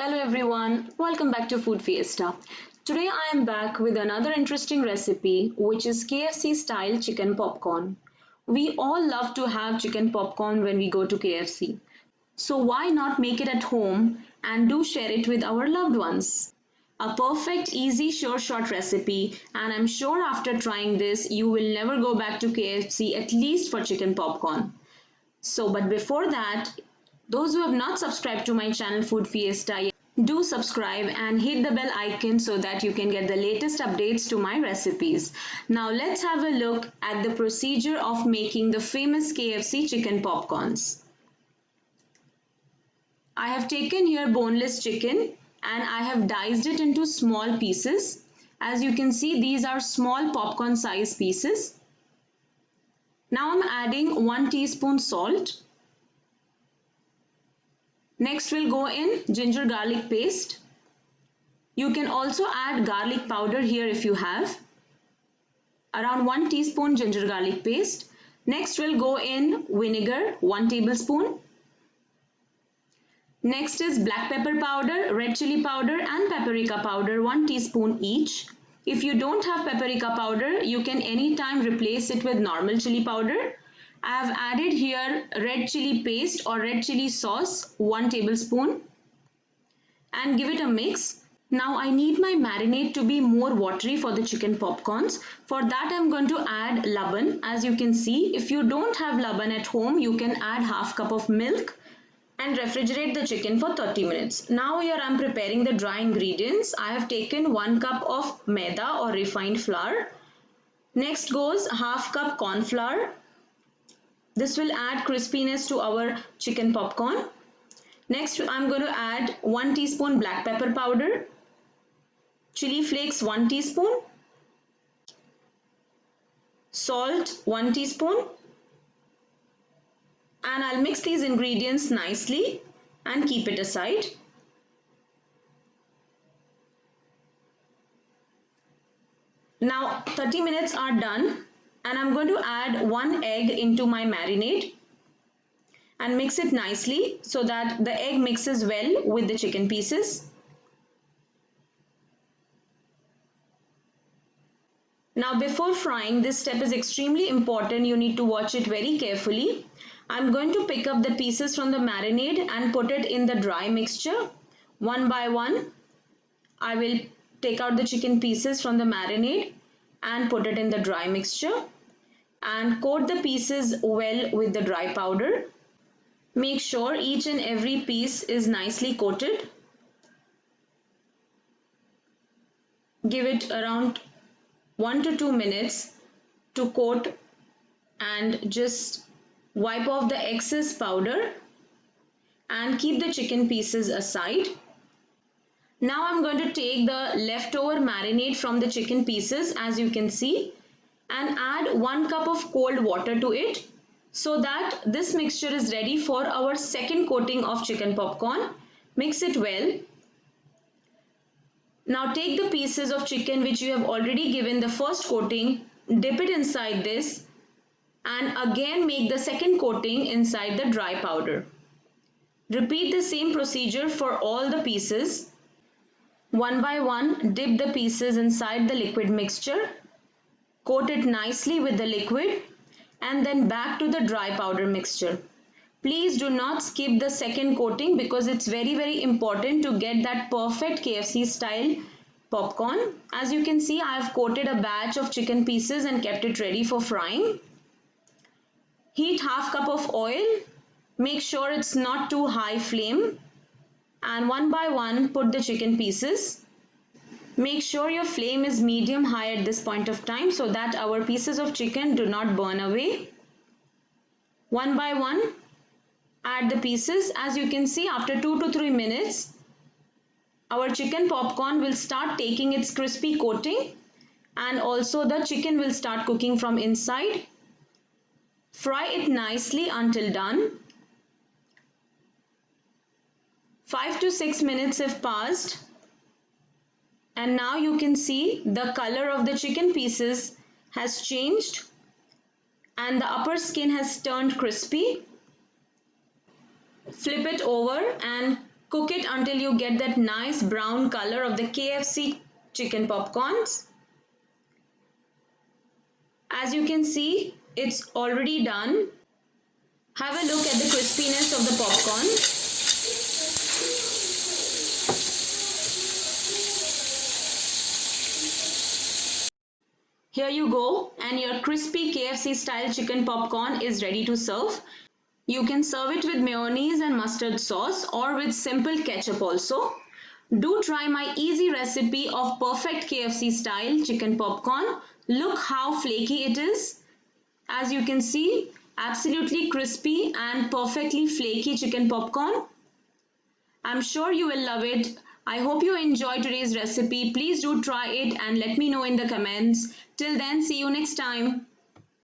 Hello everyone, welcome back to Food Fiesta. Today I am back with another interesting recipe which is KFC style chicken popcorn. We all love to have chicken popcorn when we go to KFC. So why not make it at home and do share it with our loved ones? A perfect, easy, sure shot recipe, and I'm sure after trying this you will never go back to KFC at least for chicken popcorn. But before that, those who have not subscribed to my channel Food Fiesta yet, do subscribe and hit the bell icon so that you can get the latest updates to my recipes. Now let's have a look at the procedure of making the famous KFC chicken popcorns. I have taken here boneless chicken and I have diced it into small pieces. As you can see, these are small popcorn size pieces. Now I'm adding 1 teaspoon salt. Next we'll go in ginger garlic paste. You can also add garlic powder here if you have. Around 1 teaspoon ginger garlic paste. Next we'll go in vinegar, 1 tablespoon. Next is black pepper powder, red chili powder and paprika powder, 1 teaspoon each. If you don't have paprika powder, you can anytime replace it with normal chili powder. I have added here red chili paste or red chili sauce, 1 tablespoon, and give it a mix. Now I need my marinade to be more watery for the chicken popcorns. For that I'm going to add laban. As you can see, if you don't have laban at home, you can add half cup of milk and refrigerate the chicken for 30 minutes. Now here I am preparing the dry ingredients. I have taken 1 cup of maida or refined flour. Next goes half cup corn flour. This will add crispiness to our chicken popcorn. Next I am going to add 1 teaspoon black pepper powder, chili flakes 1 teaspoon, salt 1 teaspoon, and I'll mix these ingredients nicely and keep it aside. Now 30 minutes are done and I'm going to add 1 egg into my marinade and mix it nicely so that the egg mixes well with the chicken pieces. Now before frying, this step is extremely important. You need to watch it very carefully. I'm going to pick up the pieces from the marinade and put it in the dry mixture. One by one, I will take out the chicken pieces from the marinade and put it in the dry mixture and coat the pieces well with the dry powder. Make sure each and every piece is nicely coated. Give it around 1 to 2 minutes to coat and just wipe off the excess powder and keep the chicken pieces aside. Now I'm going to take the leftover marinade from the chicken pieces, as you can see, and add 1 cup of cold water to it so that this mixture is ready for our second coating of chicken popcorn. Mix it well. Now take the pieces of chicken which you have already given the first coating, dip it inside this and again make the second coating inside the dry powder. Repeat the same procedure for all the pieces. One by one, dip the pieces inside the liquid mixture, coat it nicely with the liquid and then back to the dry powder mixture. Please do not skip the second coating because it's very important to get that perfect KFC style popcorn. As you can see, I have coated a batch of chicken pieces and kept it ready for frying. Heat half cup of oil. Make sure it's not too high flame. And one by one put the chicken pieces. Make sure your flame is medium high at this point of time so that our pieces of chicken do not burn away. One by one add the pieces. As you can see, after 2 to 3 minutes our chicken popcorn will start taking its crispy coating and also the chicken will start cooking from inside. Fry it nicely until done. 5 to 6 minutes have passed and now you can see the color of the chicken pieces has changed and the upper skin has turned crispy. Flip it over and Cook it until you get that nice brown color of the KFC chicken popcorns. As you can see, it's already done. Have a look at the crispiness of the popcorn. Here you go, and your crispy KFC style chicken popcorn is ready to serve. You can serve it with mayonnaise and mustard sauce or with simple ketchup also. Do try my easy recipe of perfect KFC style chicken popcorn. Look how flaky it is. As you can see, absolutely crispy and perfectly flaky chicken popcorn. I'm sure you will love it. I hope you enjoyed today's recipe. Please do try it and let me know in the comments. Till then, see you next time.